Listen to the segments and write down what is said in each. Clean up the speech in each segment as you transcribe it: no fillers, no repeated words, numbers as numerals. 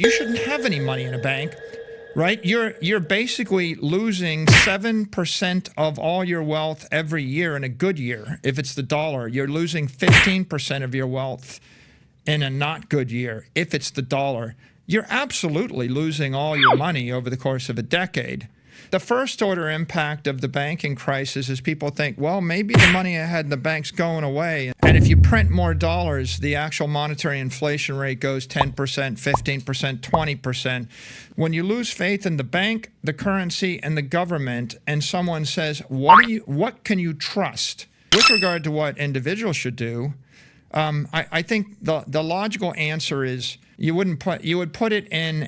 You shouldn't have any money in a bank, right? You're basically losing 7% of all your wealth every year in a good year. If it's the dollar, you're losing 15% of your wealth in a not good year. If it's the dollar, you're absolutely losing all your money over the course of a decade. The first order impact of the banking crisis is people think, well, maybe the money I had in the bank's going away. And if you print more dollars, the actual monetary inflation rate goes 10%, 15%, 20%. When you lose faith in the bank, the currency, and the government, and someone says, what can you trust? With regard to what individuals should do, I think the logical answer is you would put it in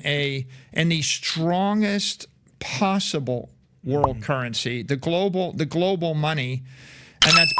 the strongest possible world currency, the global money, and that's.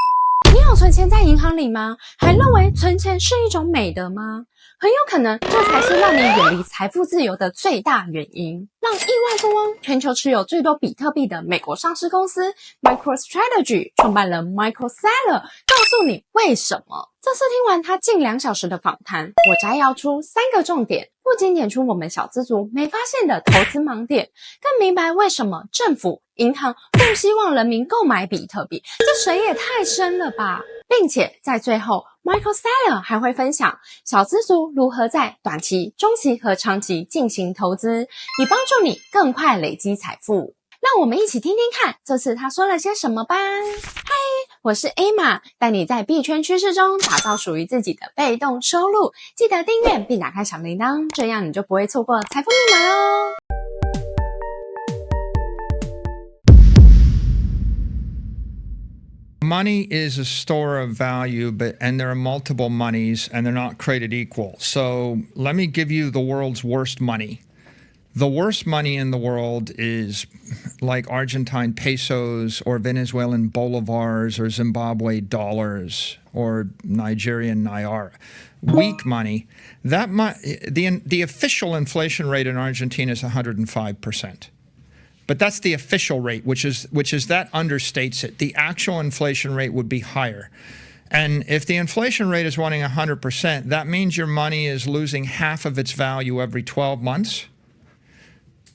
你有存钱在银行里吗？还认为存钱是一种美德吗？很有可能这才是让你远离财富自由的最大原因。让亿万富翁、全球持有最多比特币的美国上市公司 MicroStrategy 创办人 Michael Saylor 告诉你为什么。这次听完他近2小时的访谈，我摘要出3个重点，不仅点出我们小资族没发现的投资盲点，更明白为什么政府、银行不希望人民购买比特币，这水也太深了吧！并且在最后 Michael Saylor 还会分享小资族如何在短期、中期和长期进行投资，以帮助你更快累积财富。让我们一起听听看这次他说了些什么吧。嗨，我是 Emma， 带你在币圈趋势中打造属于自己的被动收入。记得订阅并打开小铃铛，这样你就不会错过财富密码哦。Money is a store of value, and there are multiple monies, and they're not created equal. So let me give you the world's worst money. The worst money in the world is like Argentine pesos or Venezuelan bolivars or Zimbabwe dollars or Nigerian naira. Weak money. The official inflation rate in Argentina is 105%. But that's the official rate, which is that understates it. The actual inflation rate would be higher. And if the inflation rate is running 100%, that means your money is losing half of its value every 12 months.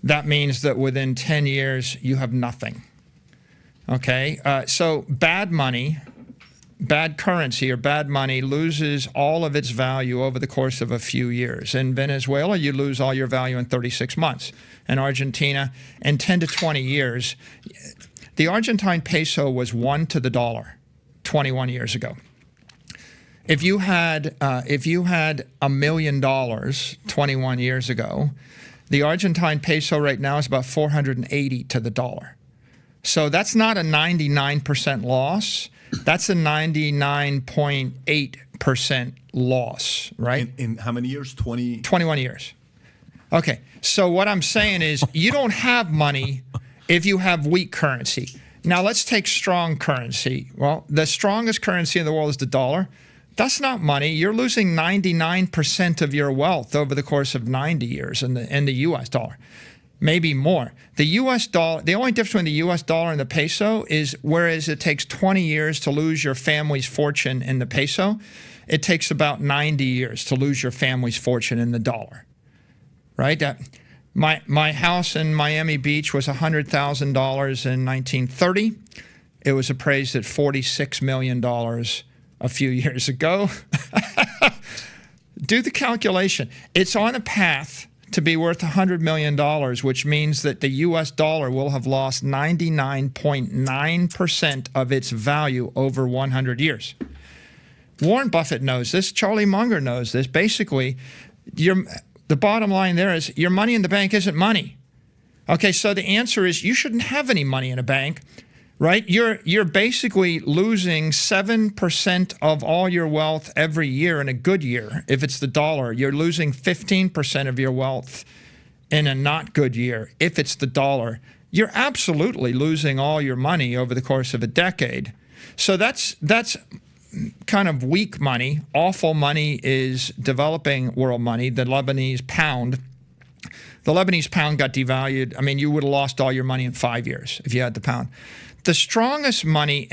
That means that within 10 years, you have nothing. Okay? So bad money, bad currency or bad money loses all of its value over the course of a few years. In Venezuela, you lose all your value in 36 months. In Argentina, in 10 to 20 years, the Argentine peso was 1 to the dollar 21 years ago. If you had $1 million 21 years ago, the Argentine peso right now is about 480 to the dollar. So that's not a 99% loss. That's a 99.8% loss, right? In how many years? 21 years. Okay, so what I'm saying is you don't have money if you have weak currency. Now let's take strong currency. Well, the strongest currency in the world is the dollar. That's not money. You're losing 99% of your wealth over the course of 90 years in the US dollar. Maybe more. The US dollar, the only difference between the US dollar and the peso is whereas it takes 20 years to lose your family's fortune in the peso, it takes about 90 years to lose your family's fortune in the dollar. Right? My house in Miami Beach was $100,000 in 1930. It was appraised at $46 million a few years ago. Do the calculation. It's on a path to be worth $100 million, which means that the US dollar will have lost 99.9% of its value over 100 years. Warren Buffett knows this. Charlie Munger knows this. Basically, the bottom line there is your money in the bank isn't money. Okay, so the answer is you shouldn't have any money in a bank, right? You're basically losing 7% of all your wealth every year in a good year. If it's the dollar, you're losing 15% of your wealth in a not good year. If it's the dollar, you're absolutely losing all your money over the course of a decade. So that's kind of weak money. Awful money is developing world money, the Lebanese pound. The Lebanese pound got devalued. I mean, you would have lost all your money in 5 years if you had the pound. The strongest money,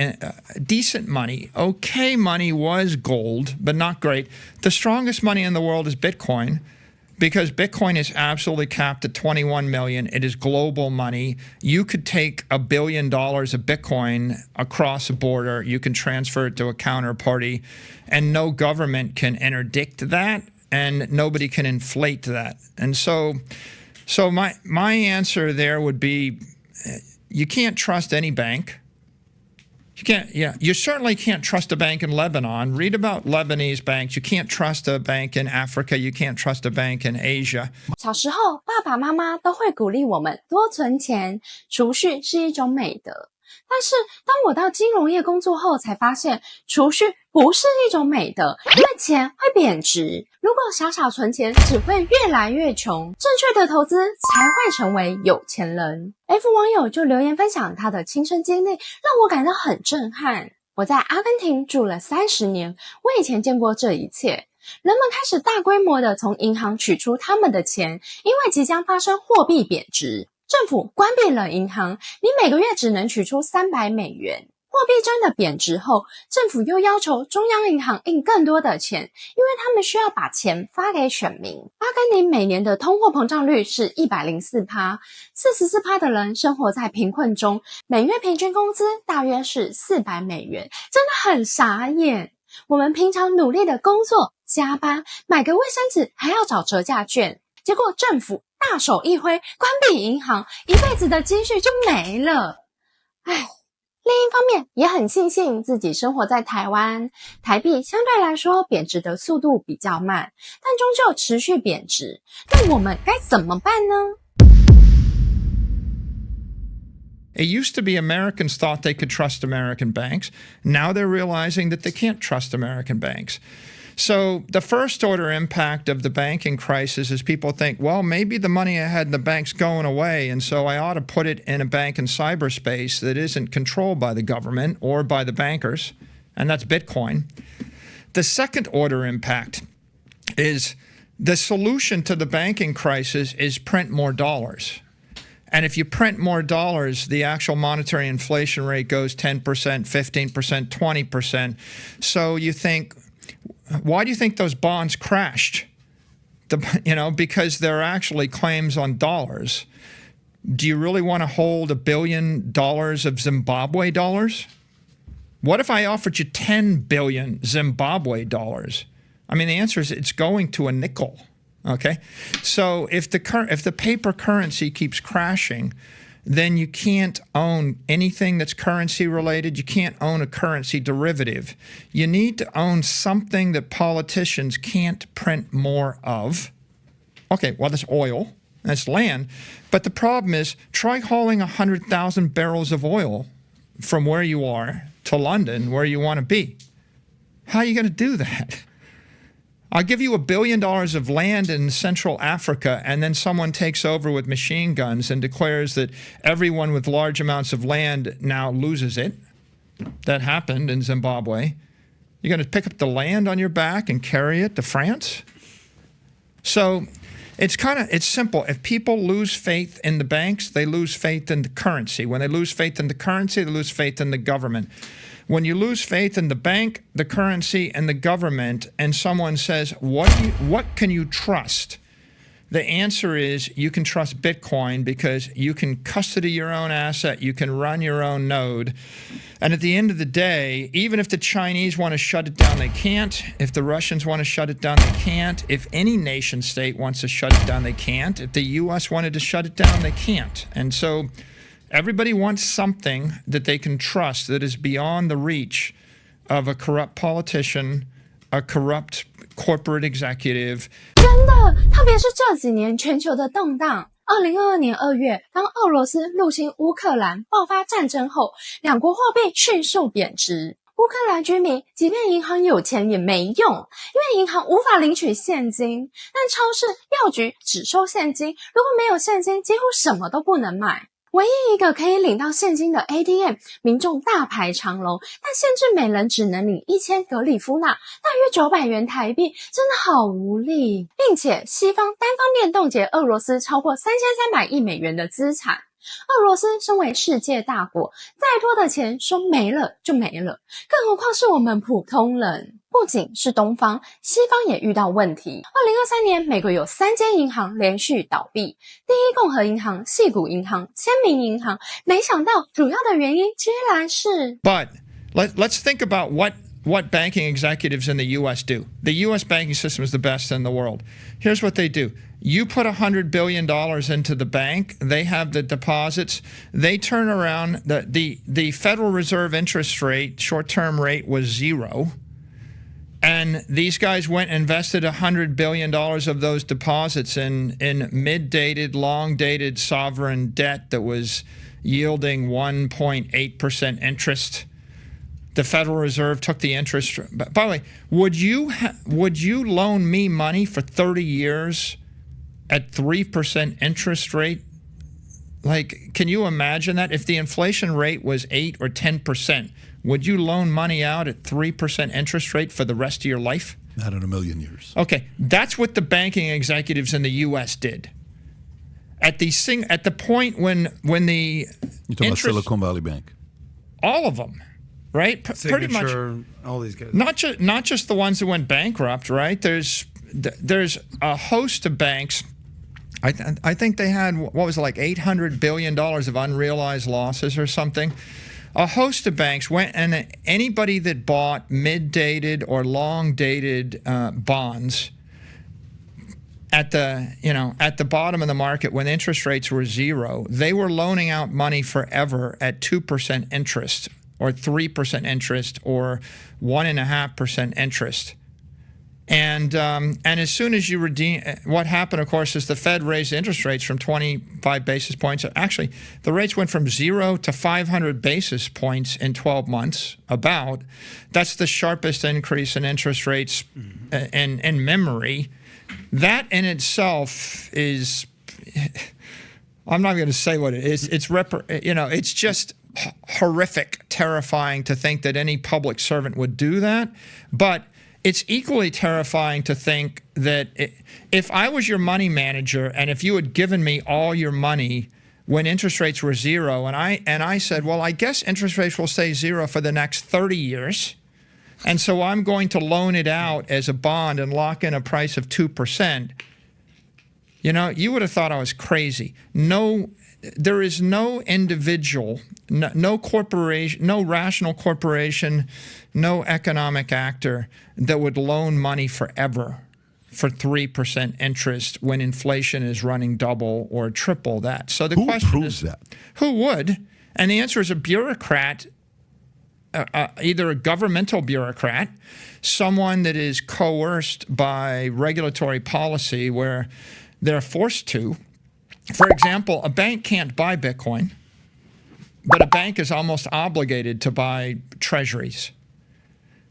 decent money, okay money was gold, but not great. The strongest money in the world is Bitcoin. because Bitcoin is absolutely capped at 21 million. It is global money. You could take $1 billion of Bitcoin across a border. You can transfer it to a counterparty, and no government can interdict that, and nobody can inflate that. And so my answer there would be, you can't trust any bank. You certainly can't trust a bank in Lebanon. Read about Lebanese banks. You can't trust a bank in Africa. You can't trust a bank in Asia. 小时候，爸爸妈妈都会鼓励我们多存钱，储蓄是一种美德。但是，当我到金融业工作后，才发现储蓄不是一种美德，因为钱会贬值。如果傻傻存钱，只会越来越穷。正确的投资才会成为有钱人。F 网友就留言分享他的亲身经历，让我感到很震撼。我在阿根廷住了30年，我以前见过这一切。人们开始大规模的从银行取出他们的钱，因为即将发生货币贬值。政府关闭了银行，你每个月只能取出300美元。货币真的贬值后，政府又要求中央银行印更多的钱，因为他们需要把钱发给选民。阿根廷每年的通货膨胀率是 104%，44% 的人生活在贫困中，每月平均工资大约是400美元，真的很傻眼。我们平常努力的工作、加班，买个卫生纸还要找折价券，结果政府大手一挥，关闭银行，一辈子的积蓄就没了。唉，另一方面也很庆幸自己生活在台湾，台币相对来说贬值的速度比较慢，但终究持续贬值。那我们该怎么办呢？It used to be Americans thought they could trust American banks. Now they're realizing that they can't trust American banks. So the first order impact of the banking crisis is people think, well, maybe the money I had in the bank's going away, and so I ought to put it in a bank in cyberspace that isn't controlled by the government or by the bankers, and that's Bitcoin. The second order impact is the solution to the banking crisis is print more dollars. And if you print more dollars, the actual monetary inflation rate goes 10%, 15%, 20%. So you think, why do you think those bonds crashed? Because they're actually claims on dollars. Do you really want to hold $1 billion of Zimbabwe dollars? What if I offered you 10 billion Zimbabwe dollars? I mean, the answer is it's going to a nickel. Okay, so if the paper currency keeps crashing, then you can't own anything that's currency related. You can't own a currency derivative. You need to own something that politicians can't print more of. Okay, well, that's oil, that's land. But the problem is, try hauling 100,000 barrels of oil from where you are to London, where you want to be. How are you going to do that? I'll give you $1 billion of land in Central Africa, and then someone takes over with machine guns and declares that everyone with large amounts of land now loses it. That happened in Zimbabwe. You're going to pick up the land on your back and carry it to France? So it's simple. If people lose faith in the banks, they lose faith in the currency. When they lose faith in the currency, they lose faith in the government. When you lose faith in the bank, the currency, and the government, and someone says, what can you trust? The answer is you can trust Bitcoin because you can custody your own asset, you can run your own node. And at the end of the day, even if the Chinese want to shut it down, they can't. If the Russians want to shut it down, they can't. If any nation state wants to shut it down, they can't. If the US wanted to shut it down, they can't. And so everybody wants something that they can trust that is beyond the reach of a corrupt politician, a corrupt corporate executive. 真的，特别是这几年全球的动荡。2022年2月，当俄罗斯入侵乌克兰爆发战争后，两国货币迅速贬值。乌克兰居民即便银行有钱也没用，因为银行无法领取现金，但超市、药局只收现金，如果没有现金，几乎什么都不能买。唯一一个可以领到现金的 ATM， 民众大排长龙，但限制每人只能领1000格里夫纳，大约900元台币，真的好无力。并且西方单方面冻结俄罗斯超过3300亿美元的资产。俄罗斯身为世界大国，再多的钱说没了就没了，更何况是我们普通人。不仅是东方，西方也遇到问题。2023年，美国有3间银行连续倒闭，第一共和银行、矽谷银行、签名银行。没想到主要的原因居然是 But let's think about what banking executives in the U.S. do. The U.S. banking system is the best in the world. Here's what they do. You put $100 billion into the bank. They have the deposits. They turn around. The Federal Reserve interest rate, short-term rate, was 0. And these guys went and invested $100 billion of those deposits in mid-dated, long-dated sovereign debt that was yielding 1.8% interest. The Federal Reserve took the interest. By the way, would you loan me money for 30 years at 3% interest rate? Like, can you imagine that? If the inflation rate was 8 or 10%, would you loan money out at 3% interest rate for the rest of your life? Not in a million years. Okay, that's what the banking executives in the U.S. did. At the point when the You're talking about Silicon Valley Bank. All of them. Right, pretty much. All these guys. Not just the ones that went bankrupt. Right, there's a host of banks. I think they had, what was it, like $800 billion of unrealized losses or something. A host of banks went, and anybody that bought mid-dated or long-dated bonds at the bottom of the market when interest rates were 0, they were loaning out money forever at 2% interest. Or 3% interest, or 1.5% interest, and as soon as you redeem, what happened, of course, is the Fed raised interest rates from 25 basis points. Actually, the rates went from 0 to 500 basis points in 12 months. That's the sharpest increase in interest rates in memory. That in itself is, I'm not going to say what it is. It's just horrific, terrifying to think that any public servant would do that. But it's equally terrifying to think that if I was your money manager and if you had given me all your money when interest rates were 0, and I said, well, I guess interest rates will stay 0 for the next 30 years, and so I'm going to loan it out as a bond and lock in a price of 2%, you would have thought I was crazy. No, there is no individual, no corporation, no rational corporation, no economic actor that would loan money forever for 3% interest when inflation is running double or triple that. So the question is, who would? And the answer is a bureaucrat, either a governmental bureaucrat, someone that is coerced by regulatory policy where they're forced to. For example, a bank can't buy Bitcoin, but a bank is almost obligated to buy treasuries,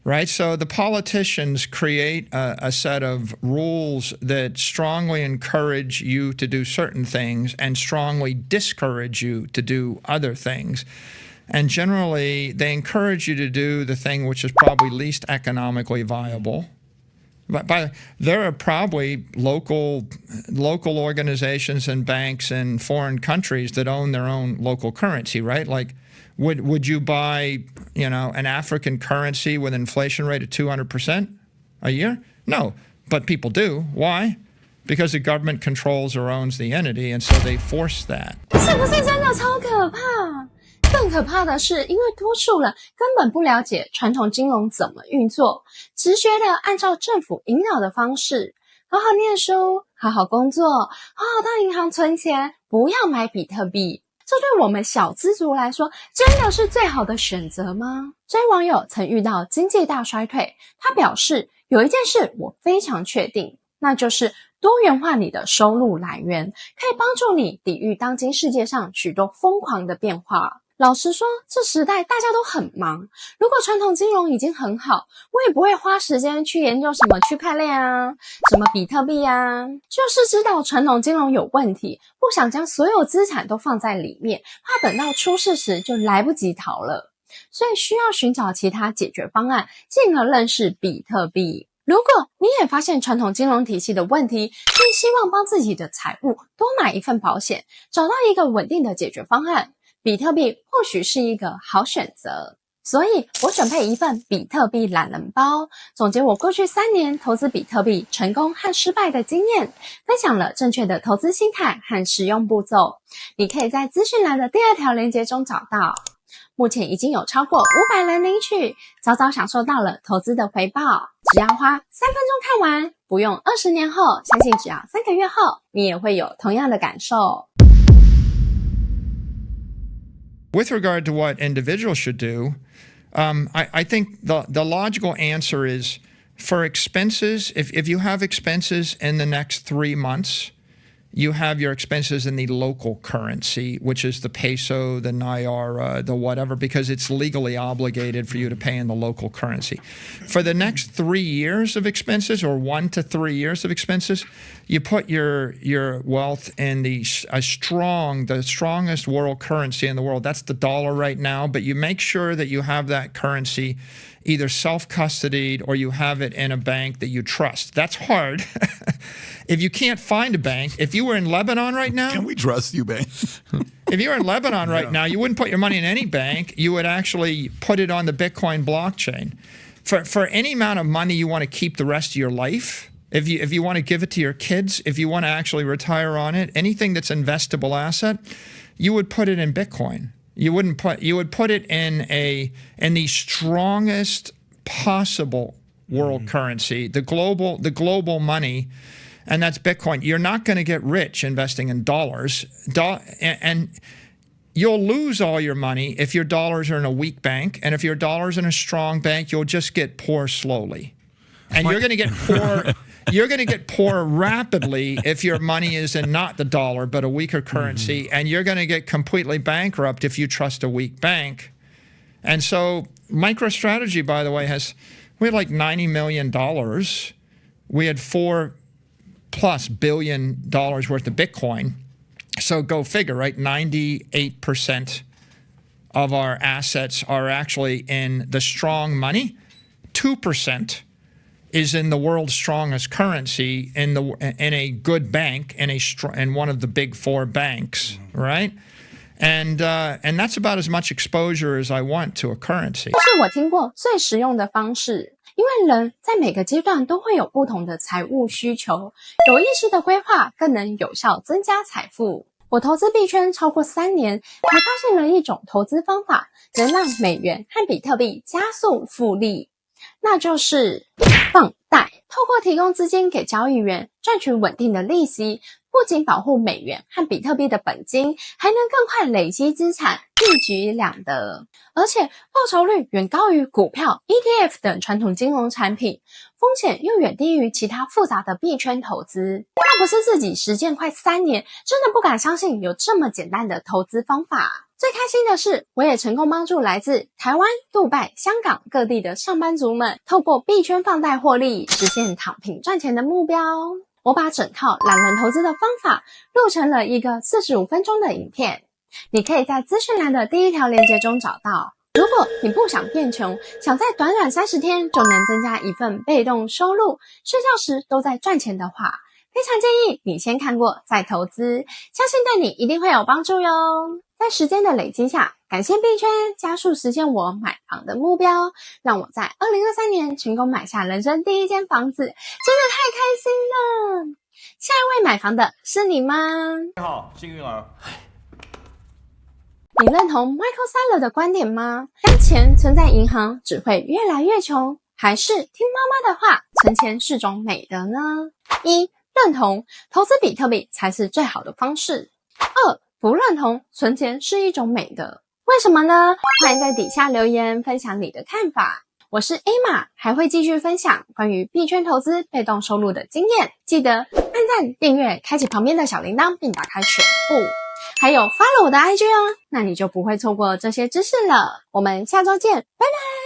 right? So the politicians create a set of rules that strongly encourage you to do certain things and strongly discourage you to do other things. And generally, they encourage you to do the thing which is probably least economically viable. But there are probably local organizations and banks in foreign countries that own their own local currency, right? Like, would you buy, an African currency with an inflation rate of 200% a year? No, but people do. Why? Because the government controls or owns the entity, and so they force that. 是不是真的超可怕？更可怕的是，因为多数人根本不了解传统金融怎么运作，直觉的按照政府引导的方式，好好念书，好好工作，好好到银行存钱，不要买比特币。这对我们小资族来说，真的是最好的选择吗？这位网友曾遇到经济大衰退，他表示有一件事我非常确定，那就是多元化你的收入来源，可以帮助你抵御当今世界上许多疯狂的变化。老实说，这时代大家都很忙，如果传统金融已经很好，我也不会花时间去研究什么区块链啊，什么比特币啊，就是知道传统金融有问题，不想将所有资产都放在里面，怕等到出事时就来不及逃了，所以需要寻找其他解决方案，进而认识比特币。如果你也发现传统金融体系的问题，并希望帮自己的财务多买一份保险，找到一个稳定的解决方案，比特币或许是一个好选择。所以我准备一份比特币懒人包，总结我过去3年投资比特币成功和失败的经验，分享了正确的投资心态和实用步骤。你可以在资讯栏的第2条链接中找到。目前已经有超过500人领取，早早享受到了投资的回报。只要花3分钟看完，不用20年后，相信只要3个月后，你也会有同样的感受。With regard to what individuals should do, I think the logical answer is for expenses, if you have expenses in the next 3 months, you have your expenses in the local currency, which is the peso, the naira, the whatever, because it's legally obligated for you to pay in the local currency. For the next 3 years of expenses, or 1 to 3 years of expenses, you put your wealth in the strongest world currency in the world. That's the dollar right now, but you make sure that you have that currency either self-custodied or you have it in a bank that you trust. That's hard. If you can't find a bank, if you were in Lebanon right now... Can we trust you, bank? If you were in Lebanon right now, you wouldn't put your money in any bank. You would actually put it on the Bitcoin blockchain. For any amount of money you want to keep the rest of your life, if you want to give it to your kids, if you want to actually retire on it, anything that's investable asset, you would put it in Bitcoin. You would put it in the strongest possible world currency, the global money, and that's Bitcoin. You're not going to get rich investing in dollars, and you'll lose all your money if your dollars are in a weak bank, and if your dollars in a strong bank, you'll just get poor slowly, and you're going to get poor. You're going to get poor rapidly if your money is in not the dollar, but a weaker currency, and you're going to get completely bankrupt if you trust a weak bank. And so MicroStrategy, by the way, we had like $90 million. We had $4+ billion worth of Bitcoin. So go figure, right? 98% of our assets are actually in the strong money. 2% is in the world's strongest currency in a good bank in one of the big 4 banks, right? And that's about as much exposure as I want to a currency. 这是我听过最实用的方式，因为人在每个阶段都会有不同的财务需求，有意识的规划更能有效增加财富。我投资币圈超过3年，才发现了一种投资方法，能让美元和比特币加速复利。那就是放贷，透过提供资金给交易员，赚取稳定的利息，不仅保护美元和比特币的本金，还能更快累积资产，一举两得。而且报酬率远高于股票、ETF 等传统金融产品，风险又远低于其他复杂的币圈投资。要不是自己实践快3年，真的不敢相信有这么简单的投资方法。最开心的是，我也成功帮助来自台湾、杜拜、香港各地的上班族们，透过币圈放贷获利，实现躺平赚钱的目标。我把整套懒人投资的方法录成了一个45分钟的影片，你可以在资讯栏的第1条链接中找到。如果你不想变穷，想在短短30天就能增加一份被动收入，睡觉时都在赚钱的话，非常建议你先看过再投资，相信对你一定会有帮助哟。在时间的累积下，感谢币圈加速实现我买房的目标，让我在2023年成功买下人生第1间房子，真的太开心了！下一位买房的是你吗？你好，幸运儿。你认同 Michael Saylor 的观点吗？将钱存在银行只会越来越穷，还是听妈妈的话，存钱是种美德呢？1. 认同，投资比特币才是最好的方式。2. 不认同，存钱是一种美德。为什么呢？欢迎在底下留言分享你的看法。我是 Emma， 还会继续分享关于币圈投资被动收入的经验。记得按赞、订阅、开启旁边的小铃铛，并打开全部。还有 follow 我的 IG 哦，那你就不会错过这些知识了。我们下周见，拜拜。